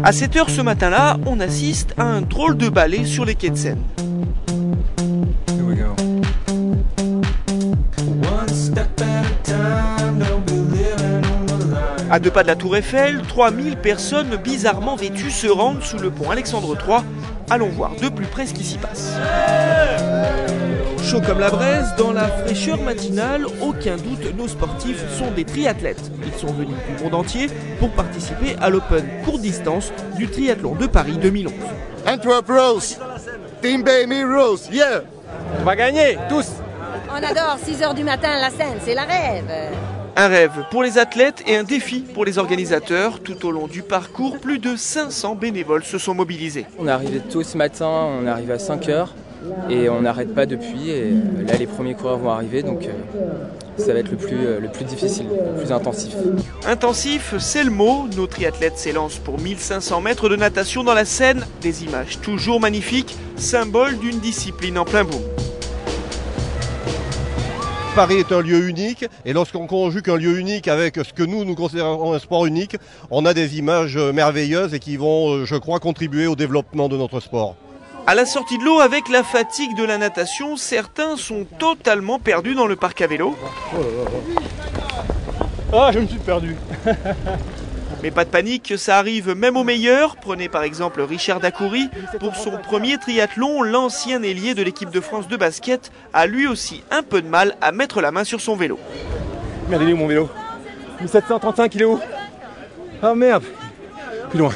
À 7 h ce matin-là, on assiste à un drôle de ballet sur les quais de Seine. À 2 pas de la Tour Eiffel, 3000 personnes bizarrement vêtues se rendent sous le pont Alexandre III. Allons voir de plus près ce qui s'y passe. Chaud comme la braise, dans la fraîcheur matinale, aucun doute, nos sportifs sont des triathlètes. Ils sont venus du monde entier pour participer à l'Open courte distance du triathlon de Paris 2011. Antwerp Rose, Team BMI Rose, yeah! On va gagner, tous! On adore 6 h du matin la Seine, c'est la rêve. Un rêve pour les athlètes et un défi pour les organisateurs. Tout au long du parcours, plus de 500 bénévoles se sont mobilisés. On est arrivé tôt ce matin, on est arrivé à 5 h et on n'arrête pas depuis. Et là, les premiers coureurs vont arriver, donc ça va être le plus difficile, le plus intensif. Intensif, c'est le mot. Nos triathlètes s'élancent pour 1500 mètres de natation dans la Seine. Des images toujours magnifiques, symbole d'une discipline en plein boom. Paris est un lieu unique et lorsqu'on conjugue un lieu unique avec ce que nous considérons un sport unique, on a des images merveilleuses et qui vont, je crois, contribuer au développement de notre sport. À la sortie de l'eau, avec la fatigue de la natation, certains sont totalement perdus dans le parc à vélo. Ah, je me suis perdu. Mais pas de panique, ça arrive même aux meilleurs. Prenez par exemple Richard Dacoury. Pour son premier triathlon, l'ancien ailier de l'équipe de France de basket a lui aussi un peu de mal à mettre la main sur son vélo. Merde, il est où mon vélo? 1735, il est où? Ah merde, plus loin.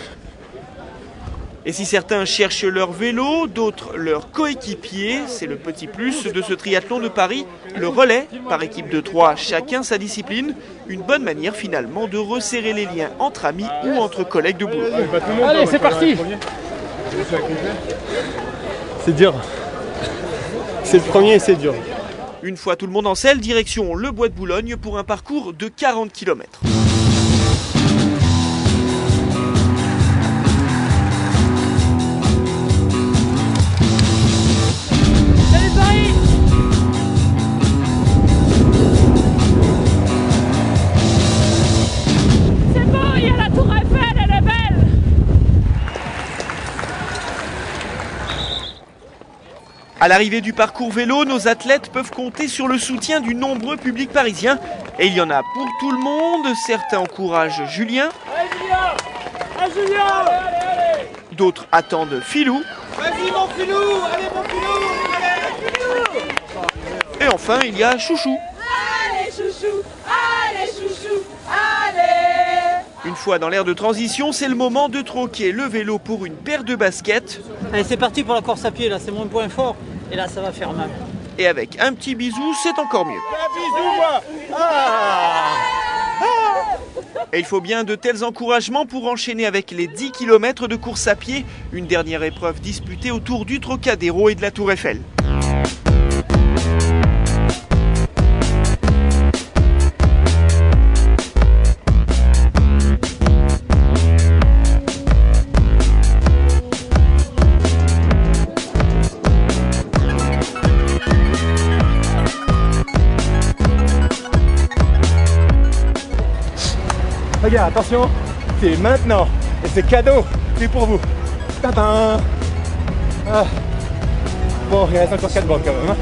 Et si certains cherchent leur vélo, d'autres leur coéquipier, c'est le petit plus de ce triathlon de Paris. Le relais, par équipe de 3, chacun sa discipline. Une bonne manière finalement de resserrer les liens entre amis ou entre collègues de boulot. Allez, c'est parti. C'est dur. C'est le premier et c'est dur. Une fois tout le monde en selle, direction le Bois de Boulogne pour un parcours de 40 km. À l'arrivée du parcours vélo, nos athlètes peuvent compter sur le soutien du nombreux public parisien. Et il y en a pour tout le monde. Certains encouragent Julien. Allez Julien! Allez. D'autres attendent Philou. Vas-y mon Philou! Allez mon Philou! Allez. Et enfin, il y a Chouchou. Allez chouchou! Allez chouchou! Allez! Une fois dans l'ère de transition, c'est le moment de troquer le vélo pour une paire de baskets. Allez, c'est parti pour la course à pied, là, c'est mon point fort. Et là, ça va faire mal. Et avec un petit bisou, c'est encore mieux. Un bisou, moi! Et il faut bien de tels encouragements pour enchaîner avec les 10 km de course à pied. Une dernière épreuve disputée autour du Trocadéro et de la Tour Eiffel. Regarde, attention, c'est maintenant et c'est cadeau, c'est pour vous. Tadam. Ah. Bon, il reste encore 4 bandes quand même. Hein.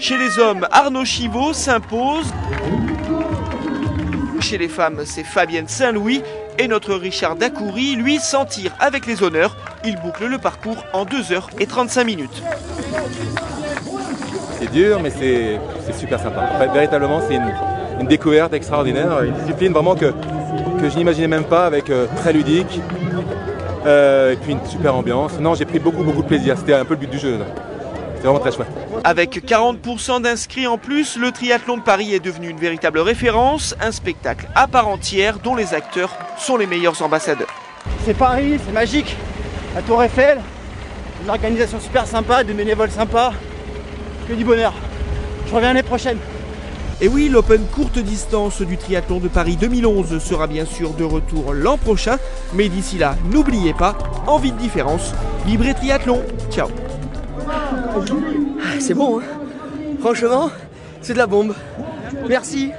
Chez les hommes, Arnaud Chiveau s'impose. Chez les femmes, c'est Fabienne Saint-Louis. Et notre Richard Dacoury, lui, s'en tire avec les honneurs. Il boucle le parcours en 2 h et 35 minutes. C'est dur, mais c'est super sympa. En fait, véritablement, c'est une découverte extraordinaire, une discipline vraiment que je n'imaginais même pas, avec très ludique, et puis une super ambiance. Non, j'ai pris beaucoup de plaisir. C'était un peu le but du jeu. C'est vraiment très chouette. Avec 40% d'inscrits en plus, le triathlon de Paris est devenu une véritable référence, un spectacle à part entière dont les acteurs sont les meilleurs ambassadeurs. C'est Paris, c'est magique. La Tour Eiffel, une organisation super sympa, des bénévoles sympas. Que du bonheur. Je reviens l'année prochaine. Et oui, l'Open courte distance du triathlon de Paris 2011 sera bien sûr de retour l'an prochain. Mais d'ici là, n'oubliez pas, envie de différence, vibrez triathlon. Ciao. C'est bon, hein? Franchement, c'est de la bombe. Merci.